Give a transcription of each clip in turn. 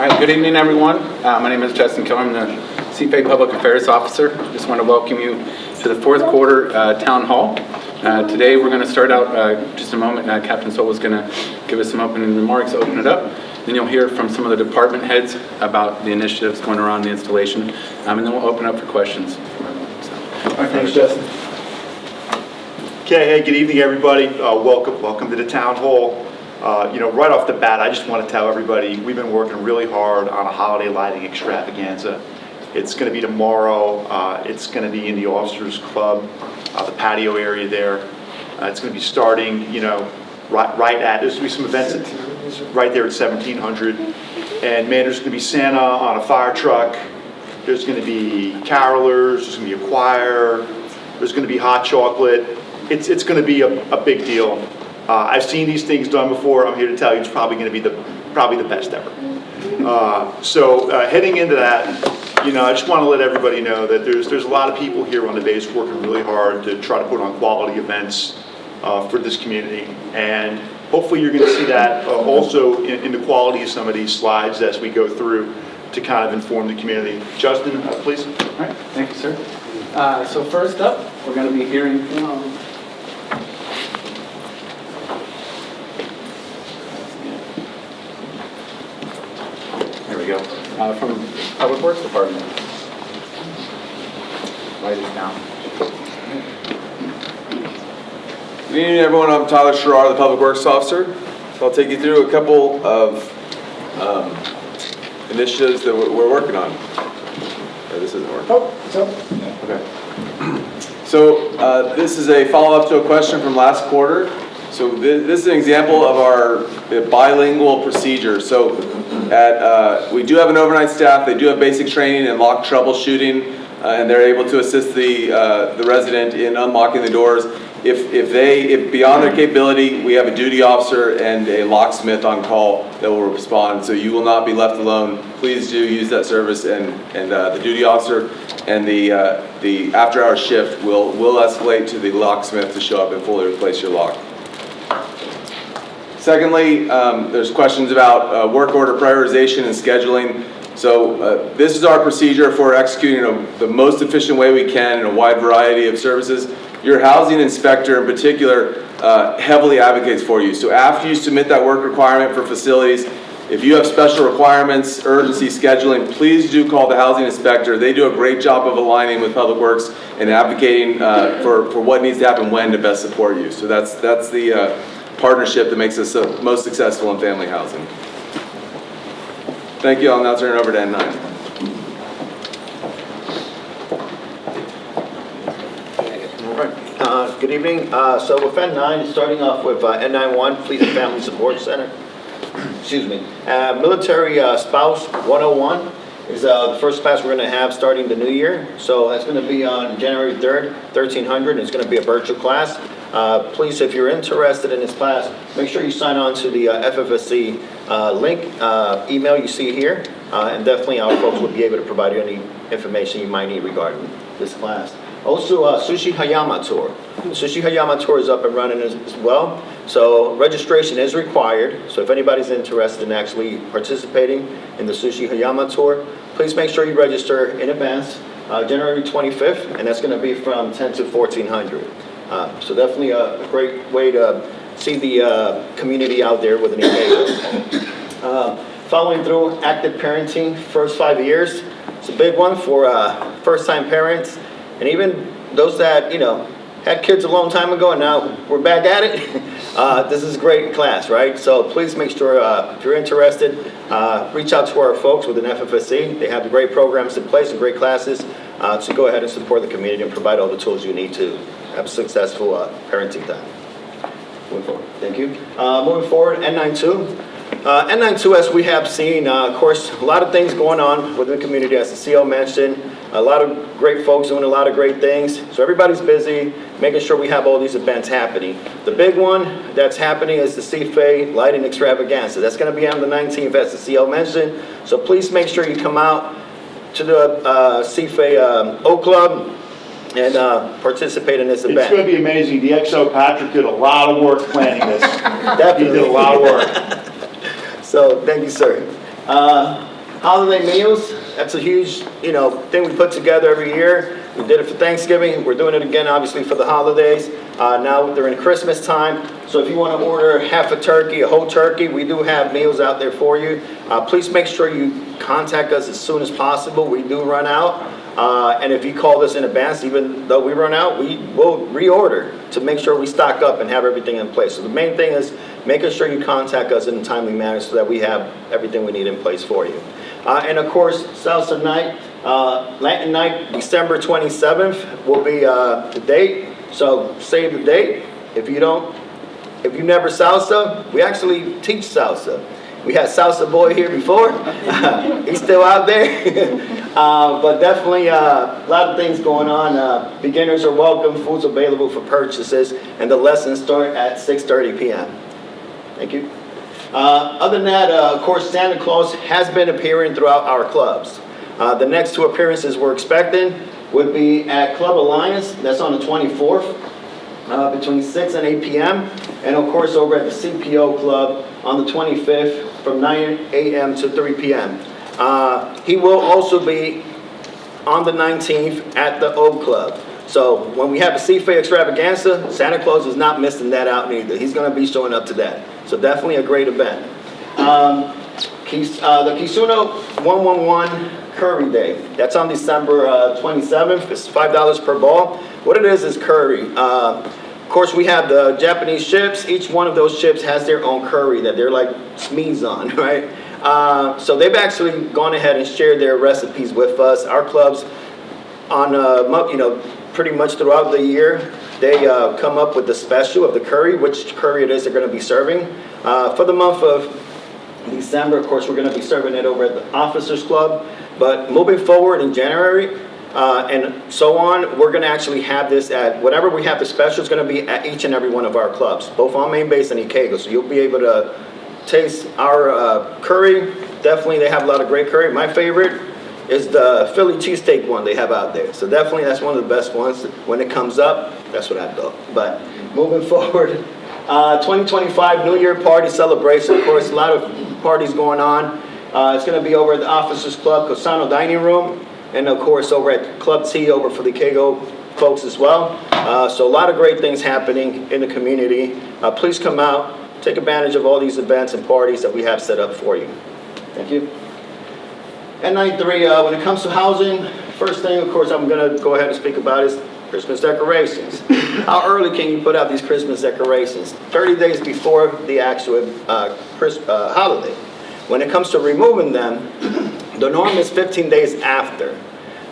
right, good evening, everyone. My name is Justin Keller. I'm the CFA Public Affairs Officer. Just want to welcome you to the fourth quarter town hall. Today we're going to start out just a moment. Captain Soul is going to give us some opening remarks, open it up. Then you'll hear from some of the department heads about the initiatives going around the installation. And then we'll open up for questions. All right, thanks, Justin. Okay, hey, good evening, everybody. Welcome to the town hall. Right off the bat, I just want to tell everybody we've been working really hard on a holiday lighting extravaganza. It's going to be tomorrow. It's going to be in the Officers Club, the patio area there. It's going to be starting, right at, there's going to be some events right there at 1700. And man, there's going to be Santa on a fire truck. There's going to be carolers. There's going to be a choir. There's going to be hot chocolate. It's going to be a big deal. I've seen these things done before. I'm here to tell you it's probably going to be probably the best ever. So heading into that, I just want to let everybody know that there's a lot of people here on the base working really hard to try to put on quality events for this community. And hopefully you're going to see that also in the quality of some of these slides as we go through to kind of inform the community. Justin, please. All right, thank you, sir. So first up, we're going to be hearing from from Public Works Department. Write it down. Good evening, everyone. I'm Tyler Sherrar, the Public Works Officer. So I'll take you through a couple of initiatives that we're working on. This isn't working. Oh, so. Okay. So this is a follow-up to a question from last quarter. So this is an example of our bilingual procedure. So we do have an overnight staff. They do have basic training in lock troubleshooting, and they're able to assist the resident in unlocking the doors. If beyond their capability, we have a duty officer and a locksmith on call that will respond. So you will not be left alone. Please do use that service, and the duty officer and the after-hours shift will escalate to the locksmith to show up and fully replace your lock. Secondly, there's questions about work order prioritization and scheduling. So this is our procedure for executing the most efficient way we can in a wide variety of services. Your housing inspector in particular heavily advocates for you. So after you submit that work requirement for facilities, if you have special requirements, urgency, scheduling, please do call the housing inspector. They do a great job of aligning with Public Works and advocating for what needs to happen when to best support you. So that's the partnership that makes us most successful in family housing. Thank you. I'll now turn it over to N9. All right. Good evening. So with N9, starting off with N91, Fleet and Family Support Center. Excuse me. Military Spouse 101 is the first class we're going to have starting the new year. So that's going to be on January 3rd, 1300. It's going to be a virtual class. Please, if you're interested in this class, make sure you sign on to the FFSC link, email you see here, and definitely our folks will be able to provide you any information you might need regarding this class. Also, Sushi Hayama Tour. Sushi Hayama Tour is up and running as well, so registration is required. So if anybody's interested in actually participating in the Sushi Hayama Tour, please make sure you register in advance, January 25th, and that's going to be from 10 to 1400. So definitely a great way to see the community out there with an engagement. Following through active parenting, first 5 years. It's a big one for first-time parents, and even those that had kids a long time ago and now we're back at it. This is a great class, right? So please make sure if you're interested, reach out to our folks with an FFSC. They have the great programs in place and great classes to go ahead and support the community and provide all the tools you need to have a successful parenting time. Moving forward. Thank you. Moving forward, N92. N92, as we have seen, of course, a lot of things going on within the community, as the CEO mentioned. A lot of great folks doing a lot of great things. So everybody's busy making sure we have all these events happening. The big one that's happening is the CFA Lighting Extravaganza. That's going to be on the 19th, as the CEO mentioned. So please make sure you come out to the CFA O Club and participate in this event. It's going to be amazing. The XO Patrick did a lot of work planning this. Definitely. He did a lot of work. So thank you, sir. Holiday meals, that's a huge, thing we put together every year. We did it for Thanksgiving, we're doing it again, obviously, for the holidays. Now during Christmas time, so if you want to order half a turkey, a whole turkey, we do have meals out there for you. Please make sure you contact us as soon as possible. We do run out. And if you call us in advance, even though we run out, we will reorder to make sure we stock up and have everything in place. So the main thing is making sure you contact us in a timely manner so that we have everything we need in place for you. And of course, Salsa Night, Latin Night, December 27th will be the date. So save the date. If you never salsa, we actually teach salsa. We had Salsa Boy here before. He's still out there. But definitely a lot of things going on. Beginners are welcome, food's available for purchases, and the lessons start at 6:30 p.m. Thank you. Other than that, of course, Santa Claus has been appearing throughout our clubs. The next two appearances we're expecting would be at Club Alliance, that's on the 24th, between 6 and 8 p.m. And of course, over at the CPO Club on the 25th, from 9 a.m. to 3 p.m. He will also be on the 19th at the Oak Club. So when we have a CFA extravaganza, Santa Claus is not missing that out neither. He's going to be showing up to that. So definitely a great event. The Kisuno 111 Curry Day. That's on December 27th. It's $5 per ball. What it is curry. Of course, we have the Japanese chips. Each one of those chips has their own curry that they're like smees on, right? So they've actually gone ahead and shared their recipes with us. Our clubs, on pretty much throughout the year, they come up with the special of the curry, which curry it is they're going to be serving. For the month of December, of course, we're going to be serving it over at the Officers Club. But moving forward in January, and so on, we're going to actually have this at, whatever we have the special is going to be at each and every one of our clubs, both on Main Base and Ikego. So you'll be able to taste our curry. Definitely, they have a lot of great curry. My favorite is the Philly cheesesteak one they have out there. So definitely, that's one of the best ones. When it comes up, that's what I go. But moving forward, 2025 New Year party celebration. Of course, a lot of parties going on. It's going to be over at the Officers Club, Cosano Dining Room. And of course, over at Club T, over for the Ikego folks as well. So a lot of great things happening in the community. Please come out, take advantage of all these events and parties that we have set up for you. Thank you. And night three, when it comes to housing, first thing, of course, I'm going to go ahead and speak about is Christmas decorations. How early can you put out these Christmas decorations? 30 days before the actual holiday. When it comes to removing them, the norm is 15 days after.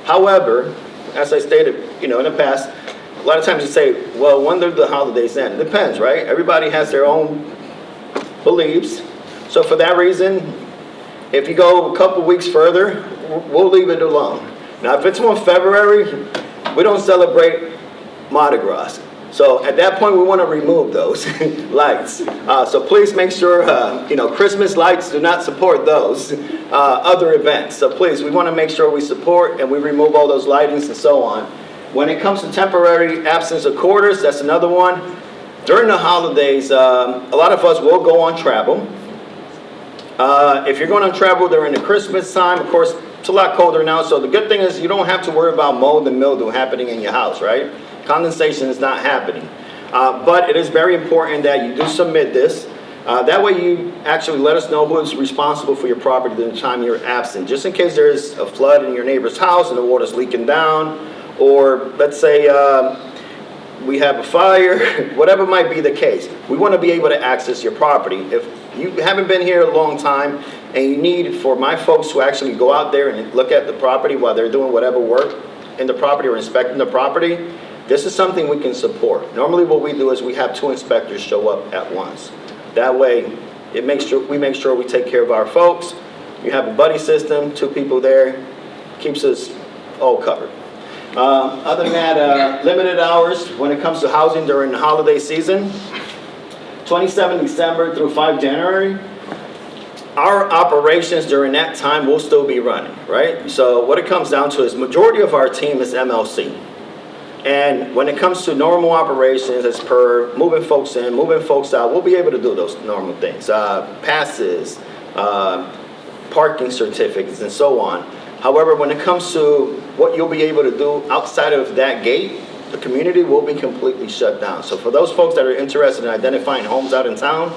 However, as I stated, in the past, a lot of times you say, well, when do the holidays end? It depends, right? Everybody has their own beliefs. So for that reason, if you go a couple weeks further, we'll leave it alone. Now, if it's on February, we don't celebrate Mardi Gras. So at that point, we want to remove those lights. So please make sure, Christmas lights do not support those other events. So please, we want to make sure we support and we remove all those lightings and so on. When it comes to temporary absence of quarters, that's another one. During the holidays, a lot of us will go on travel. If you're going on travel during the Christmas time, of course, it's a lot colder now. So the good thing is you don't have to worry about mold and mildew happening in your house, right? Condensation is not happening. But it is very important that you do submit this. That way you actually let us know who is responsible for your property during the time you're absent. Just in case there's a flood in your neighbor's house and the water's leaking down, or let's say we have a fire, whatever might be the case. We want to be able to access your property. If you haven't been here a long time and you need for my folks to actually go out there and look at the property while they're doing whatever work in the property or inspecting the property, this is something we can support. Normally what we do is we have 2 inspectors show up at once. That way, we make sure we take care of our folks. You have a buddy system, 2 people there, keeps us all covered. Other than that, limited hours when it comes to housing during the holiday season, 27 December through 5 January, our operations during that time will still be running, right? So what it comes down to is majority of our team is MLC. And when it comes to normal operations, as per moving folks in, moving folks out, we'll be able to do those normal things. Passes, parking certificates and so on. However, when it comes to what you'll be able to do outside of that gate, the community will be completely shut down. So for those folks that are interested in identifying homes out in town,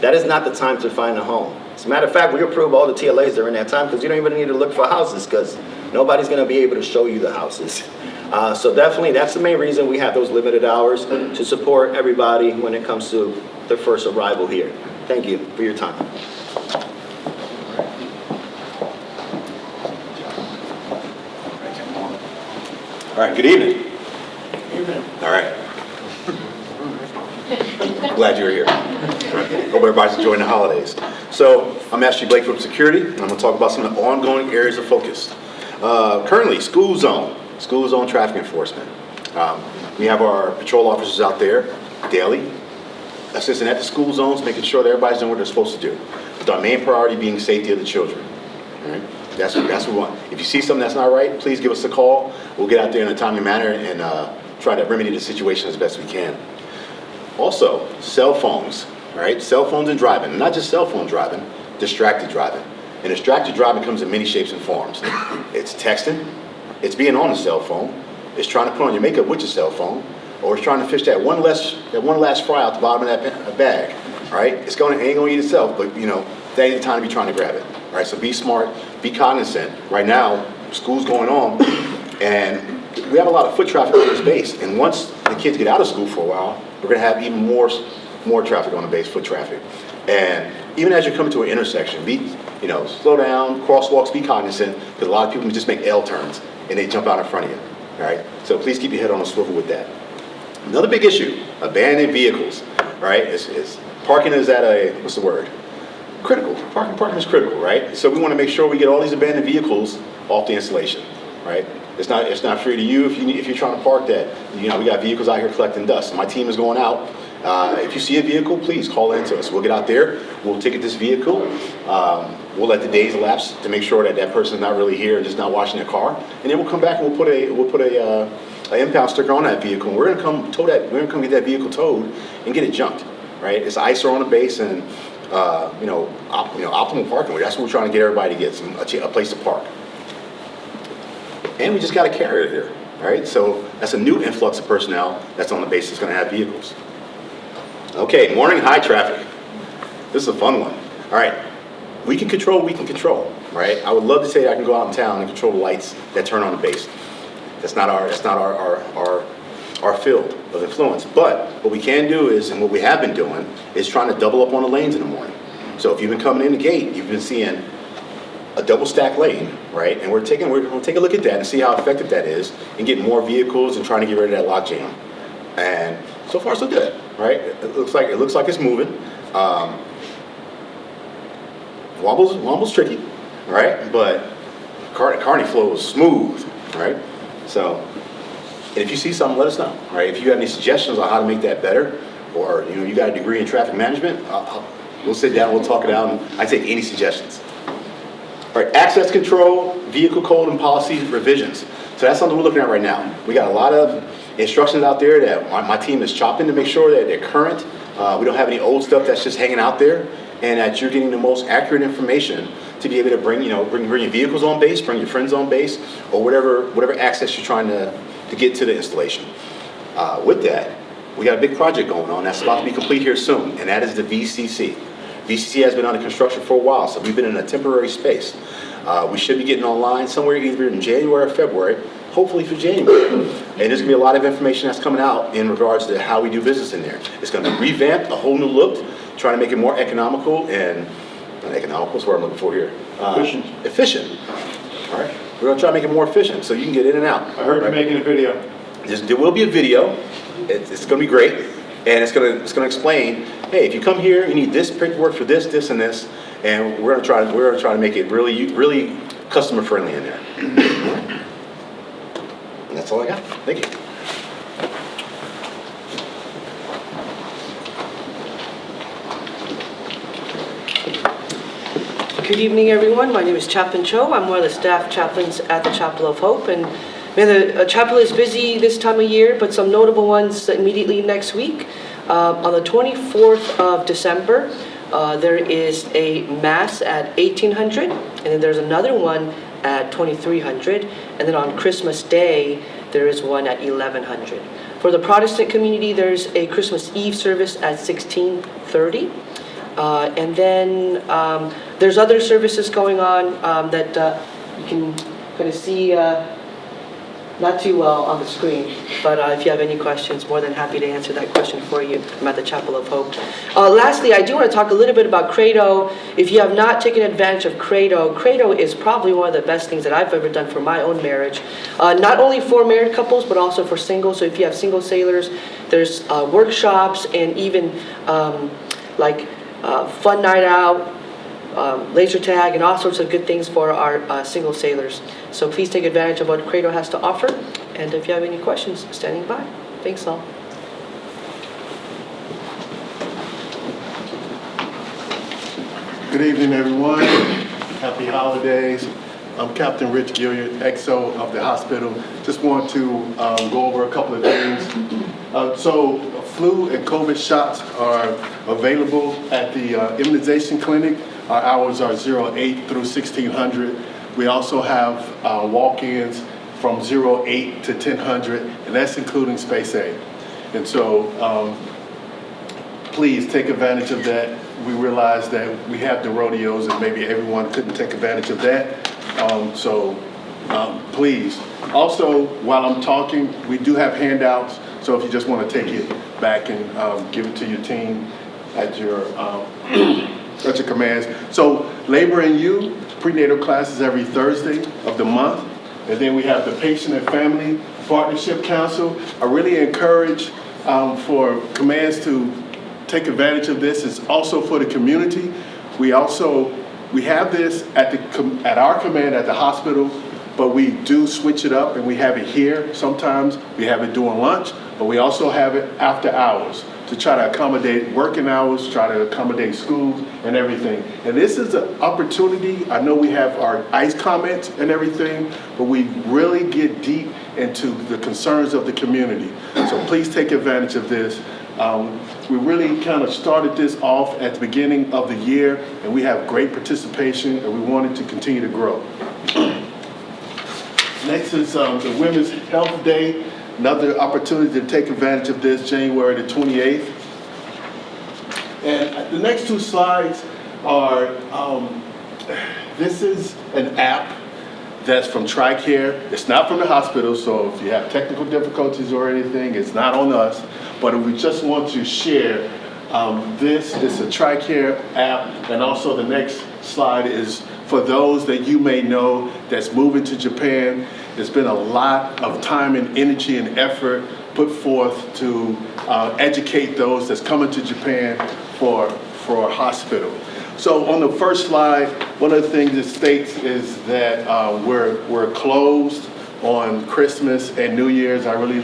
that is not the time to find a home. As a matter of fact, we approve all the TLAs during that time because you don't even need to look for houses because nobody's going to be able to show you the houses. So definitely, that's the main reason we have those limited hours to support everybody when it comes to their first arrival here. Thank you for your time. All right, good evening. All right. Glad you're here. Hope everybody's enjoying the holidays. So I'm Ashley Blake from Security, and I'm going to talk about some of the ongoing areas of focus. Currently, school zone traffic enforcement. We have our patrol officers out there daily, assisting at the school zones, making sure that everybody's doing what they're supposed to do. With our main priority being safety of the children. All right? That's what we want. If you see something that's not right, please give us a call. We'll get out there in a timely manner and try to remedy the situation as best we can. Also, cell phones, right? Cell phones and driving. Not just cell phone driving, distracted driving. And distracted driving comes in many shapes and forms. It's texting, it's being on the cell phone, it's trying to put on your makeup with your cell phone, or it's trying to fish that one last fry out the bottom of that bag, right? It ain't gonna eat itself, but that ain't the time to be trying to grab it, right? So be smart, be cognizant. Right now, school's going on, and we have a lot of foot traffic on this base, and once the kids get out of school for a while, we're gonna have even more traffic on the base, foot traffic. And even as you're coming to an intersection, slow down, crosswalks, be cognizant, because a lot of people just make L turns, and they jump out in front of you, all right? So please keep your head on a swivel with that. Another big issue, abandoned vehicles, right? Parking is at critical. Parking is critical, right? So we want to make sure we get all these abandoned vehicles off the installation, right? It's not free to you if you're trying to park that. We got vehicles out here collecting dust. My team is going out. If you see a vehicle, please call in to us. We'll get out there. We'll ticket this vehicle. We'll let the days elapse to make sure that person's not really here and just not washing their car. And then we'll come back and we'll put a impound sticker on that vehicle. And we're gonna come get that vehicle towed and get it junked, right? It's ISO on the base and optimal parking. That's what we're trying to get everybody to get a place to park. And we just got a carrier here, right? So that's a new influx of personnel that's on the base that's going to have vehicles. Okay, morning high traffic. This is a fun one. All right, we can control, right? I would love to say I can go out in town and control the lights that turn on the base. That's not our field of influence. But what we can do is, and what we have been doing, is trying to double up on the lanes in the morning. So if you've been coming in the gate, you've been seeing a double stack lane, right? And we're going to take a look at that and see how effective that is and get more vehicles and trying to get rid of that lock jam. And so far so good, right? It looks like it's moving. Womble's tricky, right? But Kearney flows smooth, right? So, and if you see something, let us know, right? If you have any suggestions on how to make that better, or you got a degree in traffic management, we'll sit down, we'll talk it out, and I take any suggestions. All right, access control, vehicle code and policy revisions. So that's something we're looking at right now. We got a lot of instructions out there that my team is chopping to make sure that they're current. We don't have any old stuff that's just hanging out there, and that you're getting the most accurate information to be able to bring your vehicles on base, bring your friends on base, or whatever access you're trying to get to the installation. With that, we got a big project going on that's about to be complete here soon, and that is the VCC. VCC has been under construction for a while, so we've been in a temporary space. We should be getting online somewhere either in January or February, hopefully for January. And there's gonna be a lot of information that's coming out in regards to how we do business in there. It's gonna be revamped, a whole new look, trying to make it more economical and, not economical, is what I'm looking for here. Efficient. All right, we're gonna try to make it more efficient so you can get in and out. I heard you're making a video. There will be a video. It's gonna be great. And it's gonna explain, hey, if you come here, you need this paperwork for this, this, and this, and we're gonna try to make it really customer friendly in there. And that's all I got. Thank you. Good evening, everyone. My name is Chaplain Cho. I'm one of the staff chaplains at the Chapel of Hope, and the chapel is busy this time of year, but some notable ones immediately next week. On the 24th of December, There is a Mass at 1800, and then there's another one at 2300, and then on Christmas Day, there is one at 1100. For the Protestant community, there's a Christmas Eve service at 1630. And then there's other services going on that you can kind of see not too well on the screen. But if you have any questions, more than happy to answer that question for you. I'm at the Chapel of Hope. Lastly, I do want to talk a little bit about Credo. If you have not taken advantage of Credo, Credo is probably one of the best things that I've ever done for my own marriage. Not only for married couples, but also for singles. So if you have single sailors, there's workshops and even fun night out, laser tag, and all sorts of good things for our single sailors. So please take advantage of what Credo has to offer. And if you have any questions, standing by. Thanks all. Good evening, everyone. Happy holidays. I'm Captain Rich Gilliard, XO of the hospital. Just want to go over a couple of things. So flu and COVID shots are available at the immunization clinic. Our hours are 08 through 1600. We also have walk-ins from 08 to 1000, and that's including Space A. And so please take advantage of that. We realize that we have the rodeos and maybe everyone couldn't take advantage of that. Please. Also, while I'm talking, we do have handouts. So if you just want to take it back and give it to your team at your commands. So Labor and You, prenatal classes every Thursday of the month. And then we have the Patient and Family Partnership Council. I really encourage for commands to take advantage of this. It's also for the community. We have this at our command at the hospital, but we do switch it up and we have it here. Sometimes we have it during lunch, but we also have it after hours to try to accommodate working hours, try to accommodate schools and everything. And this is an opportunity. I know we have our ICE comments and everything, but we really get deep into the concerns of the community. So please take advantage of this. We really kind of started this off at the beginning of the year, and we have great participation, and we want it to continue to grow. Next is the Women's Health Day. Another opportunity to take advantage of this, January the 28th. And the next two slides are, this is an app that's from TRICARE. It's not from the hospital, so if you have technical difficulties or anything, it's not on us. But we just want to share this is a TRICARE app, and also the next slide is for those that you may know that's moving to Japan. There's been a lot of time and energy and effort put forth to educate those that's coming to Japan for a hospital. So on the first slide, one of the things it states is that we're closed on Christmas and New Year's. I really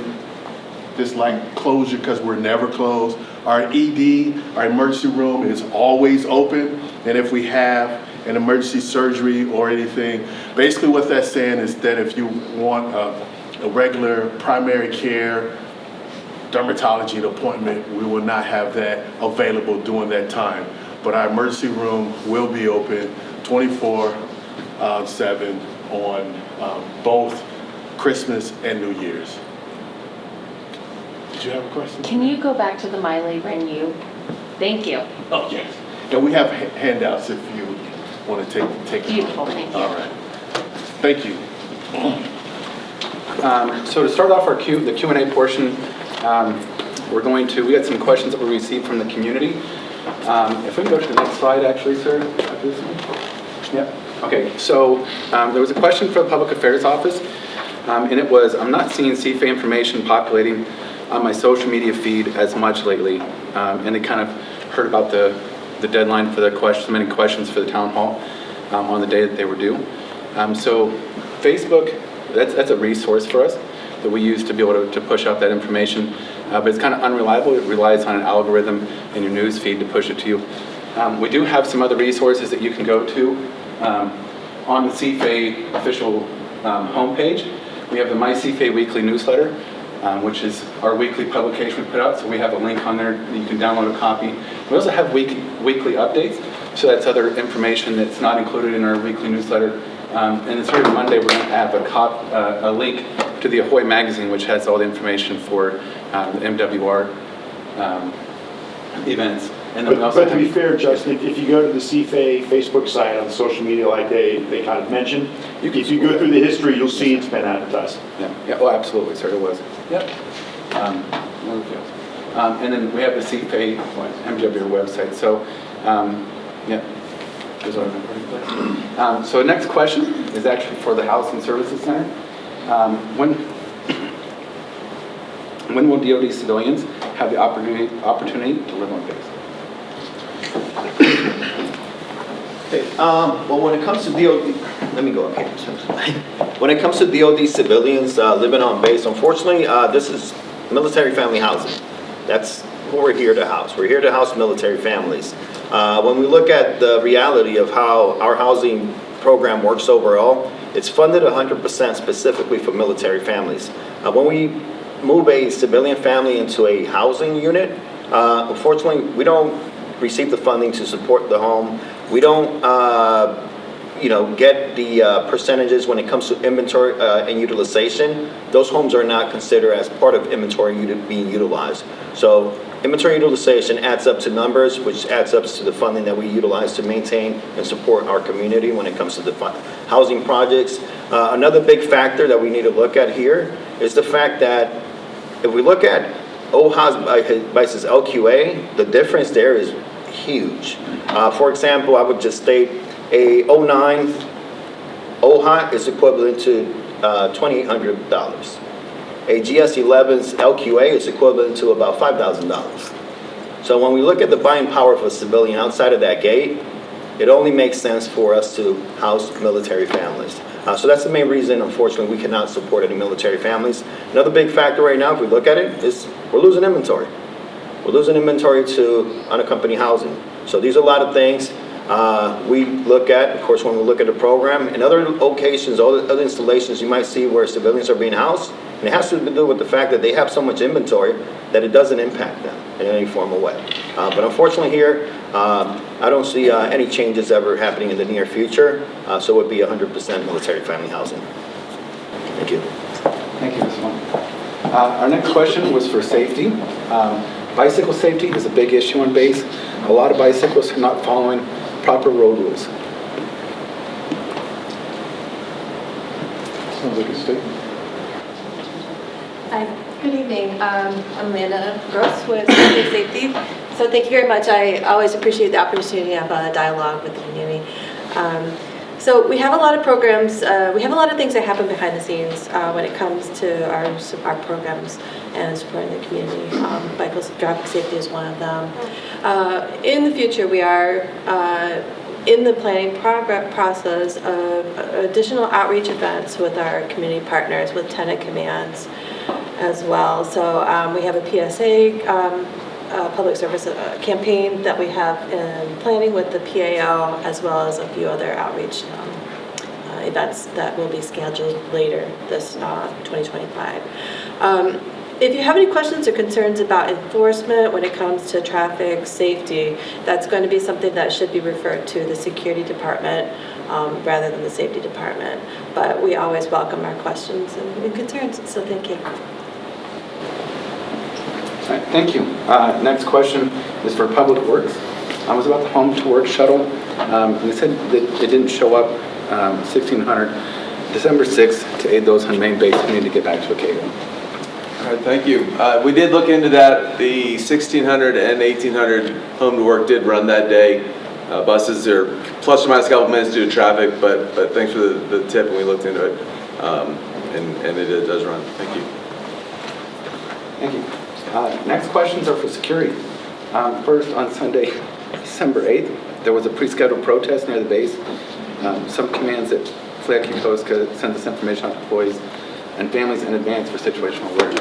dislike closure because we're never closed. Our ED, our emergency room, is always open, and if we have an emergency surgery or anything, basically what that's saying is that if you want a regular primary care dermatology appointment, we will not have that available during that time. But our emergency room will be open 24/7 on both Christmas and New Year's. Did you have a question? Can you go back to the My Labor and You? Thank you. Oh, yes. And we have handouts if you want to take it. Beautiful, thank you. All right. Thank you. So to start off the Q&A portion, we had some questions that we received from the community. If we can go to the next slide, actually, sir. Yeah. Okay, so there was a question for the Public Affairs Office, and it was, I'm not seeing CFA information populating on my social media feed as much lately, and they kind of heard about the deadline for the submitting questions for the town hall on the day that they were due. So Facebook, that's a resource for us that we use to be able to push out that information, but it's kind of unreliable. It relies on an algorithm in your news feed to push it to you. We do have some other resources that you can go to on the CFA official homepage. We have the My CFA Weekly newsletter. which is our weekly publication we put out. So we have a link on there. You can download a copy. We also have weekly updates. So that's other information that's not included in our weekly newsletter. And then every Monday, we're going to have a link to the Ahoy magazine, which has all the information for the MWR events. And then we also But to be fair, Justin, if you go to the CFA Facebook site on social media like they kind of mentioned, if you go through the history, you'll see it's been advertised. Yeah, oh, absolutely, sir, it was. Yep. And then we have the CFA MWR website. So, yeah. So next question is actually for the Housing Services Center. When will DoD civilians have the opportunity to live on base? Okay, well, when it comes to DOD, let me go up here. When it comes to DOD civilians living on base, unfortunately, this is military family housing. That's what we're here to house. We're here to house military families. When we look at the reality of how our housing program works overall, it's funded 100% specifically for military families. When we move a civilian family into a housing unit, unfortunately, we don't receive the funding to support the home. We don't, get the percentages when it comes to inventory and utilization. Those homes are not considered as part of inventory being utilized. So inventory utilization adds up to numbers, which adds up to the funding that we utilize to maintain and support our community when it comes to the housing projects. Another big factor that we need to look at here is the fact that if we look at OHA versus LQA, the difference there is huge. For example, I would just state a 09 OHA is equivalent to $2,800. A GS11's LQA is equivalent to about $5,000. So when we look at the buying power of a civilian outside of that gate, it only makes sense for us to house military families. So that's the main reason, unfortunately, we cannot support any military families. Another big factor right now, if we look at it, is we're losing inventory. We're losing inventory to unaccompanied housing. So these are a lot of things we look at, of course, when we look at the program. In other locations, other installations, you might see where civilians are being housed, and it has to do with the fact that they have so much inventory that it doesn't impact them in any formal way. But unfortunately here, I don't see any changes ever happening in the near future, so it would be 100% military family housing. Thank you. Thank you, Mr. Long. Our next question was for safety. Bicycle safety is a big issue on base. A lot of bicyclists are not following proper road rules. Sounds like a statement. Hi, good evening. I'm Amanda Gross with Public Safety. So thank you very much. I always appreciate the opportunity to have a dialogue with the community. So we have a lot of programs, we have a lot of things that happen behind the scenes when it comes to our programs and supporting the community. Bicycle traffic safety is one of them. In the future, we are in the planning process of additional outreach events with our community partners, with tenant commands as well. So we have a PSA public service campaign that we have in planning with the PAO, as well as a few other outreach events that will be scheduled later this 2025. If you have any questions or concerns about enforcement when it comes to traffic safety, that's going to be something that should be referred to the security department rather than the safety department. But we always welcome our questions and concerns, so thank you. All right, thank you. Next question is for Public Works. It was about the home to work shuttle. They said that it didn't show up 1600 December 6th to aid those on main base who need to get back to Acadia. All right, thank you. We did look into that. The 1600 and 1800 home to work did run that day. Buses are plus or minus a couple minutes due to traffic, but thanks for the tip, and we looked into it, and it does run. Thank you. Thank you. Next questions are for security. First, on Sunday, December 8th, there was a pre-scheduled protest near the base. Some commands at Flair Coast could send this information out to employees and families in advance for situational awareness.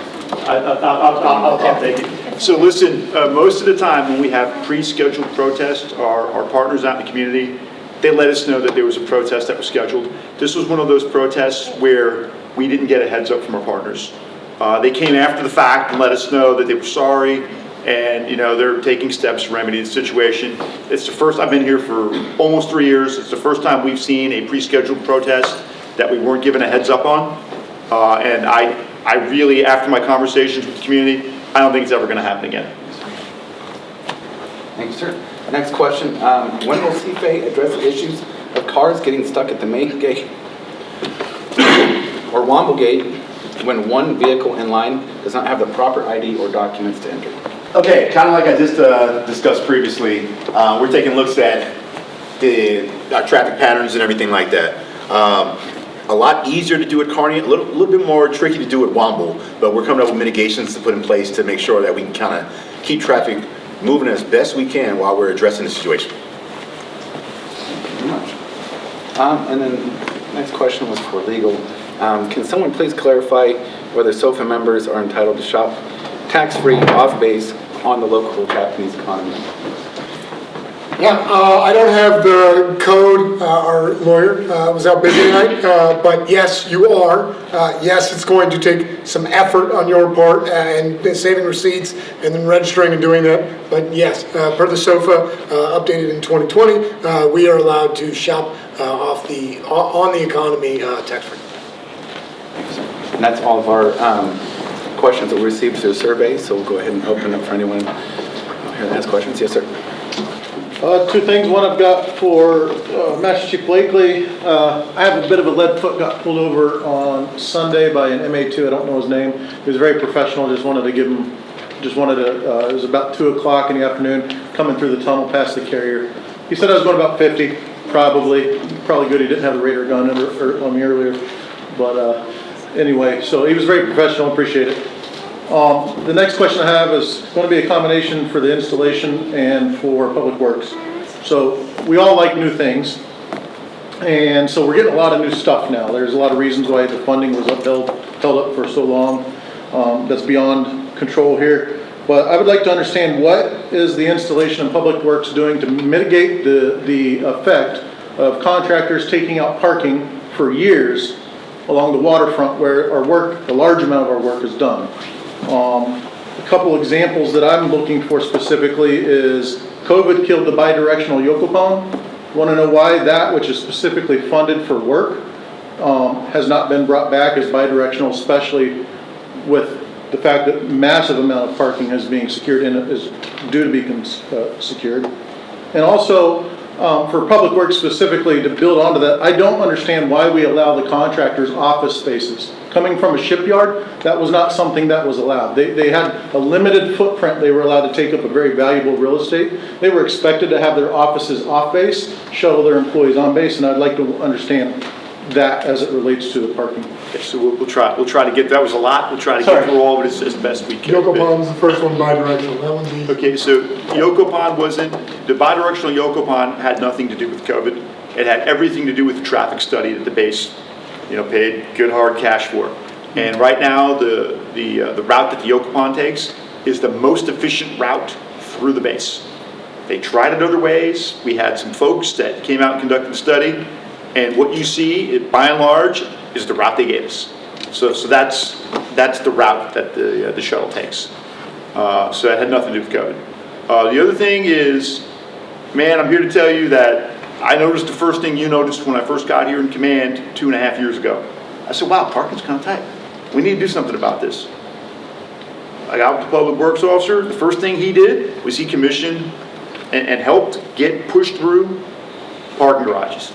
I'll take it. So listen, most of the time when we have pre-scheduled protests, our partners out in the community, they let us know that there was a protest that was scheduled. This was one of those protests where we didn't get a heads up from our partners. They came after the fact and let us know that they were sorry, and they're taking steps to remedy the situation. It's the first, I've been here for almost 3 years, it's the first time we've seen a pre-scheduled protest that we weren't given a heads up on. And I really, after my conversations with the community, I don't think it's ever going to happen again. Thank you, sir. Next question, when will CFA address the issues of cars getting stuck at the main gate or Wamble gate when one vehicle in line does not have the proper ID or documents to enter? Okay, kind of like I just discussed previously, we're taking looks at the traffic patterns and everything like that. A lot easier to do at Kearney, a little bit more tricky to do at Wamble, but we're coming up with mitigations to put in place to make sure that we can kind of keep traffic moving as best we can while we're addressing the situation. Thank you very much. And then next question was for legal. Can someone please clarify whether SOFA members are entitled to shop tax-free off-base on the local Japanese economy? Yeah, I don't have the code, our lawyer was out busy tonight, but yes, you are. Yes, it's going to take some effort on your part and saving receipts and then registering and doing that. But yes, per the SOFA updated in 2020, we are allowed to shop on the economy tax-free. And that's all of our questions that we received through the survey, so we'll go ahead and open up for anyone here that has questions. Yes, sir. Two things. One I've got for Master Chief Blakely. I have a bit of a lead foot, got pulled over on Sunday by an MA2. I don't know his name. He was very professional. Just wanted to give him, it was about 2 o'clock in the afternoon, coming through the tunnel past the carrier. He said I was going about 50, probably good he didn't have the radar gun on me earlier. But anyway, so he was very professional, appreciate it. The next question I have is going to be a combination for the installation and for Public Works. So we all like new things, and so we're getting a lot of new stuff now. There's a lot of reasons why the funding was held up for so long. That's beyond control here. But I would like to understand, what is the installation of Public Works doing to mitigate the effect of contractors taking out parking for years along the waterfront where a large amount of our work is done. A couple examples that I'm looking for specifically is COVID killed the bidirectional Yokopon. Want to know why that, which is specifically funded for work, has not been brought back as bidirectional, especially with the fact that massive amount of parking is being secured and is due to be secured. And also, for Public Works specifically, to build onto that, I don't understand why we allow the contractors office spaces. Coming from a shipyard, that was not something that was allowed. They had a limited footprint. They were allowed to take up a very valuable real estate. They were expected to have their offices off base, shuttle their employees on base, and I'd like to understand that as it relates to the parking. Okay, so we'll try to get, that was a lot, we'll try to get through all of it as best we can. Yokopon's the first one bi-directional, that one's easy. Okay, so Yokopon the bidirectional Yokopon had nothing to do with COVID. It had everything to do with the traffic study that the base, paid good hard cash for. And right now, the route that the Yokopon takes is the most efficient route through the base. They tried it other ways. We had some folks that came out and conducted the study, and what you see, by and large, is the route they gave us. So that's the route that the shuttle takes. So that had nothing to do with COVID. The other thing is, man, I'm here to tell you that I noticed the first thing you noticed when I first got here in command 2.5 years ago. I said, wow, parking's kind of tight. We need to do something about this. I got with the Public Works officer. The first thing he did was he commissioned and helped get pushed through parking garages.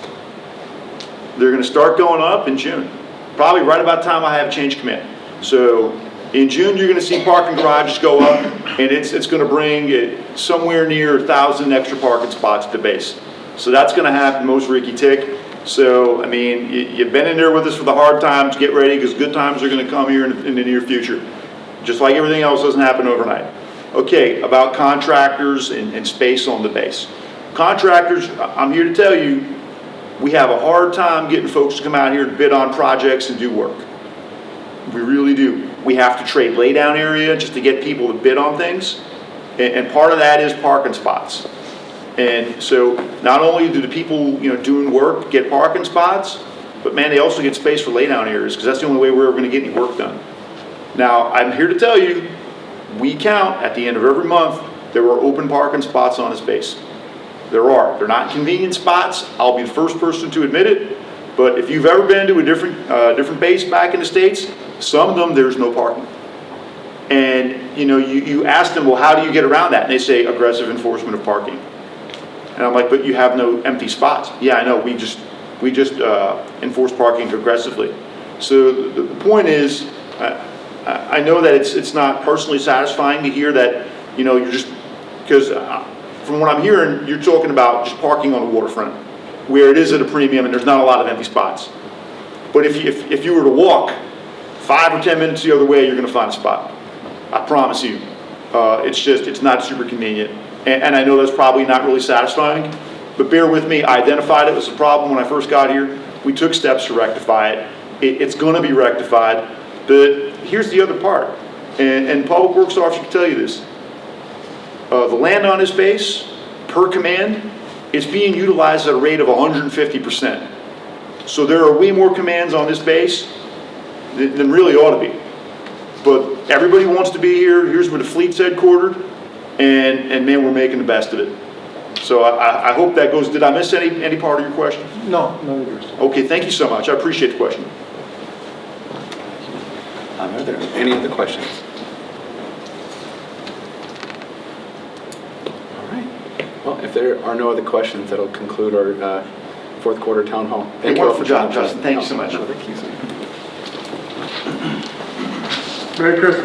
They're going to start going up in June, probably right about the time I have change command. So in June, you're going to see parking garages go up, and it's going to bring it somewhere near 1,000 extra parking spots at the base. So that's going to happen most Ricky Tick. So, I mean, you've been in there with us for the hard times. Get ready, because good times are going to come here in the near future. Just like everything else doesn't happen overnight. Okay, about contractors and space on the base. Contractors, I'm here to tell you, we have a hard time getting folks to come out here to bid on projects and do work. We really do. We have to trade laydown area just to get people to bid on things. And part of that is parking spots. And so not only do the people doing work get parking spots, but man, they also get space for laydown areas, because that's the only way we're ever going to get any work done. Now, I'm here to tell you, we count at the end of every month, there are open parking spots on this base. There are. They're not convenient spots. I'll be the first person to admit it. But if you've ever been to a different base back in the States, some of them, there's no parking. And, you know, you ask them, well, how do you get around that? And they say, aggressive enforcement of parking. And I'm like, but you have no empty spots. Yeah, I know, we just enforce parking aggressively. So the point is, I know that it's not personally satisfying to hear that, you know, you're just, because from what I'm hearing, you're talking about just parking on the waterfront, where it is at a premium and there's not a lot of empty spots. But if you were to walk 5 or 10 minutes the other way, you're gonna find a spot. I promise you. It's not super convenient. And I know that's probably not really satisfying, but bear with me, I identified it as a problem when I first got here. We took steps to rectify it. It's gonna be rectified, but here's the other part, and Public Works Officer can tell you this. The land on this base, per command, is being utilized at a rate of 150%. So there are way more commands on this base than really ought to be. But everybody wants to be here, here's where the fleet's headquartered, and man, we're making the best of it. So I hope that goes, did I miss any part of your question? No, no, yours. Okay, thank you so much, I appreciate the question. Are there any other questions? All right. Well, if there are no other questions, that'll conclude our fourth quarter town hall. Hey, wonderful job, Justin. Thank you so much. No, thank you, sir. Merry Christmas.